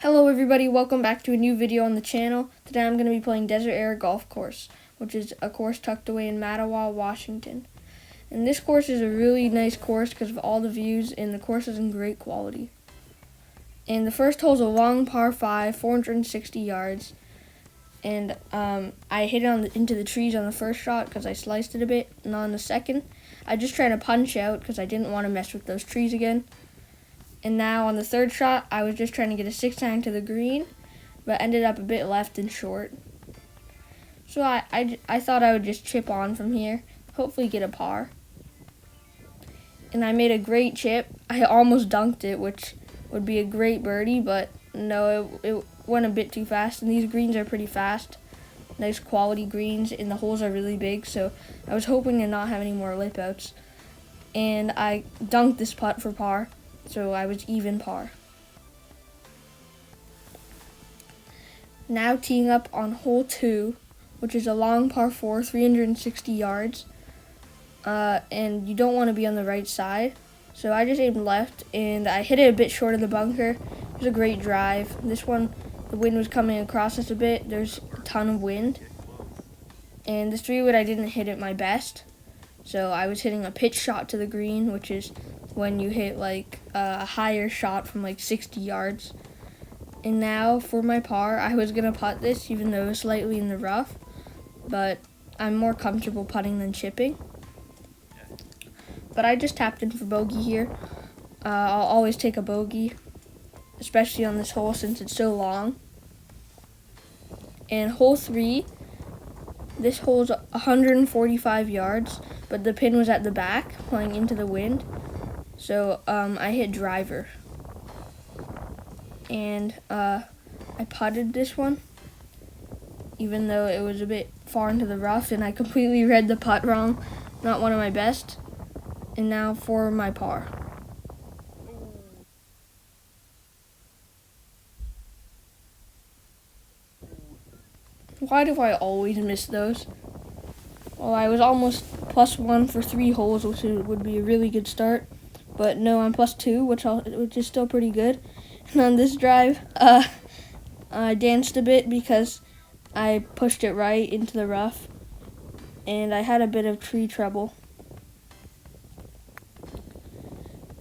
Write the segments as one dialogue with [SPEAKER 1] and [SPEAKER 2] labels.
[SPEAKER 1] Hello everybody, welcome back to a new video on the channel. Today I'm going to be playing Desert Aire Golf Course, which is a course tucked away in Mattawa, Washington. And this course is a really nice course because of all the views, and the course is in great quality. And the first hole is a long par 5, 460 yards. And I hit it into the trees on the first shot because I sliced it a bit. And on the second, I just tried to punch out because I didn't want to mess with those trees again. And now on the third shot, I was just trying to get a 6-iron to the green, but ended up a bit left and short. So I thought I would just chip on from here, hopefully get a par. And I made a great chip. I almost dunked it, which would be a great birdie, but no, it went a bit too fast. And these greens are pretty fast, nice quality greens, and the holes are really big, so I was hoping to not have any more lip outs. And I dunked this putt for par. So I was even par. Now teeing up on hole 2, which is a long par 4, 360 yards. And you don't want to be on the right side. So I just aimed left, and I hit it a bit short of the bunker. It was a great drive. This one, the wind was coming across us a bit. There's a ton of wind. And this 3-wood, I didn't hit it my best. So I was hitting a pitch shot to the green, which is when you hit like a higher shot from like 60 yards. And now for my par, I was going to putt this even though it was slightly in the rough, but I'm more comfortable putting than chipping. But I just tapped in for bogey here. I'll always take a bogey, especially on this hole since it's so long. And hole 3, this hole's 145 yards, but the pin was at the back, playing into the wind. So I hit driver. And I putted this one, even though it was a bit far into the rough, and I completely read the putt wrong. Not one of my best. And now for my par. Why do I always miss those? Well, I was almost +1 for 3 holes, which would be a really good start. But no, I'm +2, which is still pretty good. And on this drive, I danced a bit because I pushed it right into the rough. And I had a bit of tree trouble.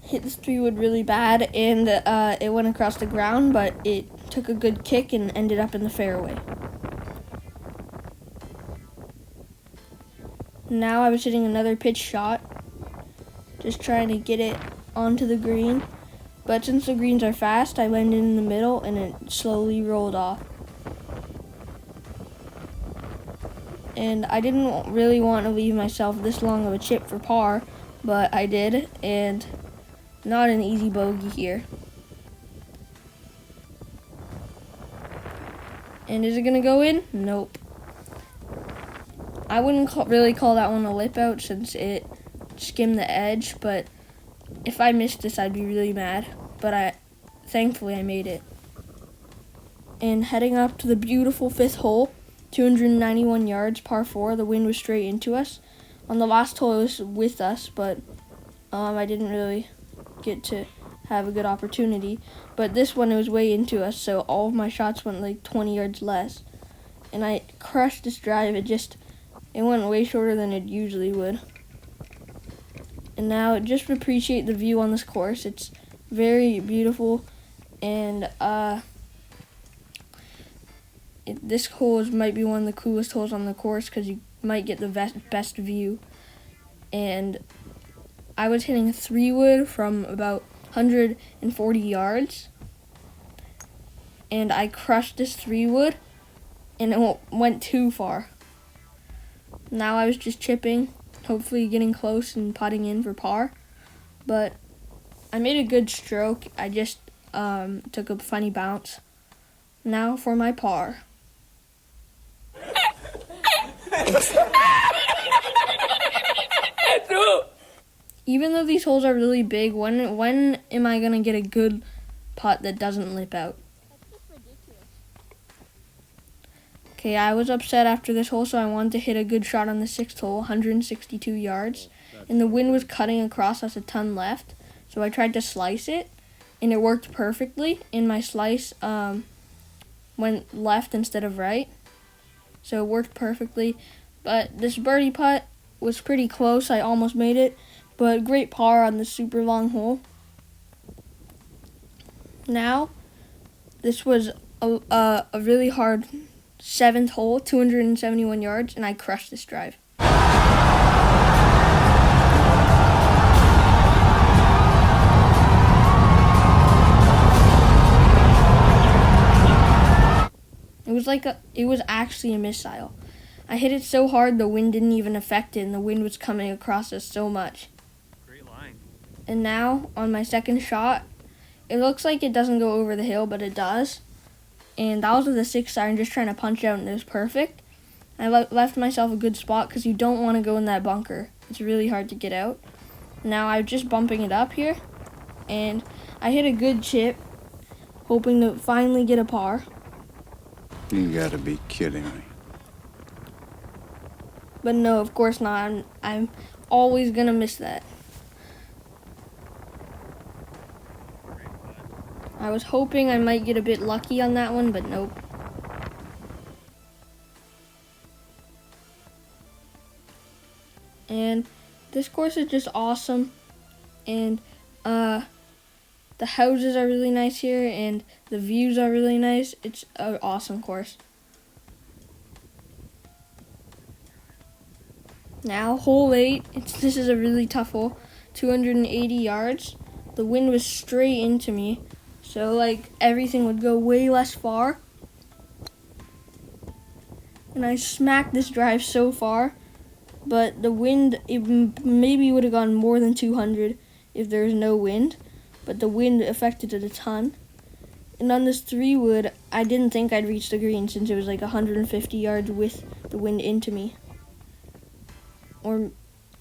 [SPEAKER 1] Hit this 3-wood really bad, and it went across the ground, but it took a good kick and ended up in the fairway. Now I was hitting another pitch shot, just trying to get it onto the green. But since the greens are fast, I landed in the middle and it slowly rolled off. And I didn't really want to leave myself this long of a chip for par, but I did, and not an easy bogey here. And is it going to go in? Nope. I wouldn't really call that one a lip out since it skimmed the edge, but if I missed this, I'd be really mad. But thankfully I made it. And heading up to the beautiful 5th hole, 291 yards, par 4. The wind was straight into us. On the last hole, it was with us, but I didn't really get to have a good opportunity. But this one, it was way into us, so all of my shots went like 20 yards less. And I crushed this drive. It went way shorter than it usually would. And now just appreciate the view on this course. It's very beautiful, and this hole might be one of the coolest holes on the course because you might get the best view. And I was hitting a 3-wood from about 140 yards, and I crushed this 3-wood, and it went too far. Now I was just chipping, hopefully getting close and putting in for par. But I made a good stroke. I just took a funny bounce. Now for my par. Even though these holes are really big, when am I going to get a good putt that doesn't lip out? Okay, I was upset after this hole, so I wanted to hit a good shot on the 6th hole, 162 yards. And the wind was cutting across us a ton left, so I tried to slice it. and it worked perfectly, and my slice went left instead of right, so it worked perfectly. But this birdie putt was pretty close. I almost made it, but great par on the super long hole. Now, this was a really hard 7th hole, 271 yards, and I crushed this drive. It was actually a missile. I hit it so hard the wind didn't even affect it, and the wind was coming across us so much.
[SPEAKER 2] Great line.
[SPEAKER 1] And now, on my second shot, it looks like it doesn't go over the hill, but it does. And that was with a 6 iron, just trying to punch out, and it was perfect. I left myself a good spot because you don't want to go in that bunker. It's really hard to get out. Now I'm just bumping it up here, and I hit a good chip, hoping to finally get a par.
[SPEAKER 3] You gotta be kidding me.
[SPEAKER 1] But no, of course not. I'm always gonna miss that. I was hoping I might get a bit lucky on that one, but nope. And this course is just awesome. And the houses are really nice here, and the views are really nice. It's an awesome course. Now, hole 8. This is a really tough hole. 280 yards. The wind was straight into me, so like everything would go way less far. And I smacked this drive so far, but the wind, it maybe would have gone more than 200 if there was no wind, but the wind affected it a ton. And on this 3-wood, I didn't think I'd reach the green since it was like 150 yards with the wind into me. Or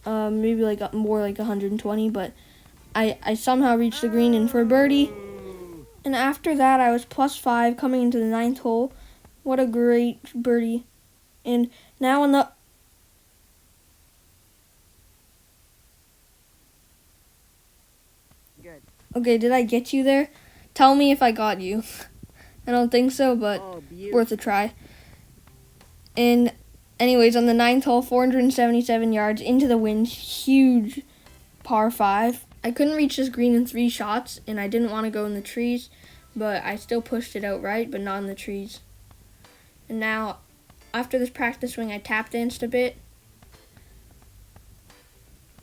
[SPEAKER 1] maybe like more like 120, but I somehow reached the green and for a birdie. And after that, I was +5 coming into the 9th hole. What a great birdie. And now on the...
[SPEAKER 2] Good.
[SPEAKER 1] Okay, did I get you there? Tell me if I got you. I don't think so, but worth a try. And anyways, on the 9th hole, 477 yards into the wind, huge par 5. I couldn't reach this green in 3 shots, and I didn't want to go in the trees, but I still pushed it out right, but not in the trees. And now, after this practice swing, I tap danced a bit.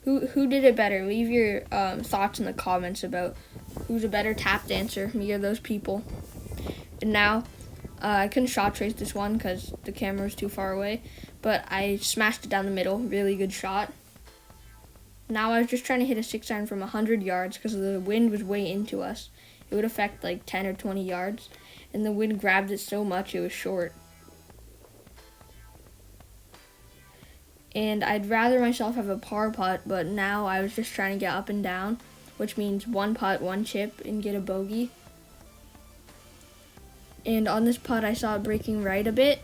[SPEAKER 1] Who did it better? Leave your thoughts in the comments about who's a better tap dancer, me or those people. And now, I couldn't shot trace this one because the camera was too far away, but I smashed it down the middle. Really good shot. Now I was just trying to hit a 6 iron from 100 yards because the wind was way into us. It would affect like 10 or 20 yards, and the wind grabbed it so much it was short. And I'd rather myself have a par putt, but now I was just trying to get up and down, which means 1 putt, 1 chip, and get a bogey. And on this putt, I saw it breaking right a bit,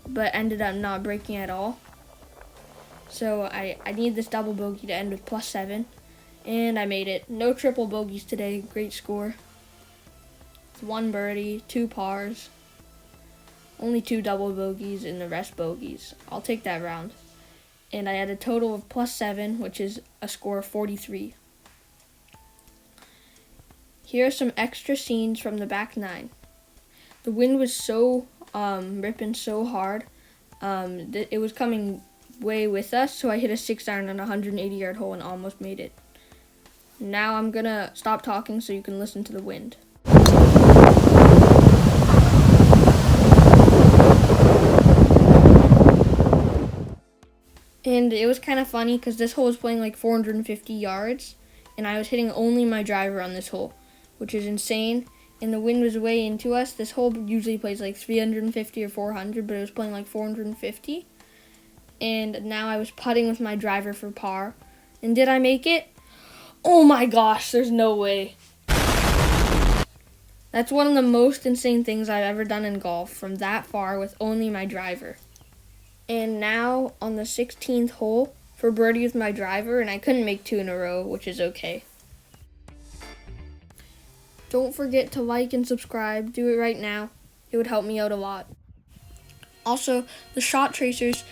[SPEAKER 1] but ended up not breaking at all. So I need this double bogey to end with +7, and I made it. No triple bogeys today, great score. 1 birdie, 2 pars, only 2 double bogeys, and the rest bogeys. I'll take that round. And I had a total of +7, which is a score of 43. Here are some extra scenes from the back 9. The wind was so ripping so hard, it was coming way with us, so I hit a 6 iron on a 180-yard hole and almost made it. Now I'm gonna stop talking so you can listen to the wind. And it was kind of funny because this hole was playing like 450 yards, and I was hitting only my driver on this hole, which is insane. And the wind was way into us. This hole usually plays like 350 or 400, but it was playing like 450. And now I was putting with my driver for par. And did I make it? Oh my gosh, there's no way. That's one of the most insane things I've ever done in golf, from that far with only my driver. And now on the 16th hole for birdie with my driver, and I couldn't make 2 in a row, which is okay. Don't forget to like and subscribe. Do it right now. It would help me out a lot. Also, the shot tracers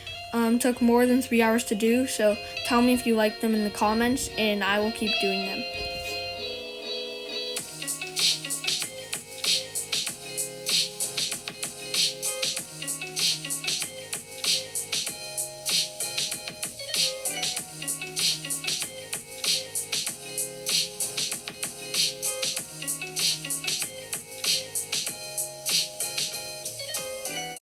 [SPEAKER 1] took more than 3 hours to do, so tell me if you like them in the comments, and I will keep doing them.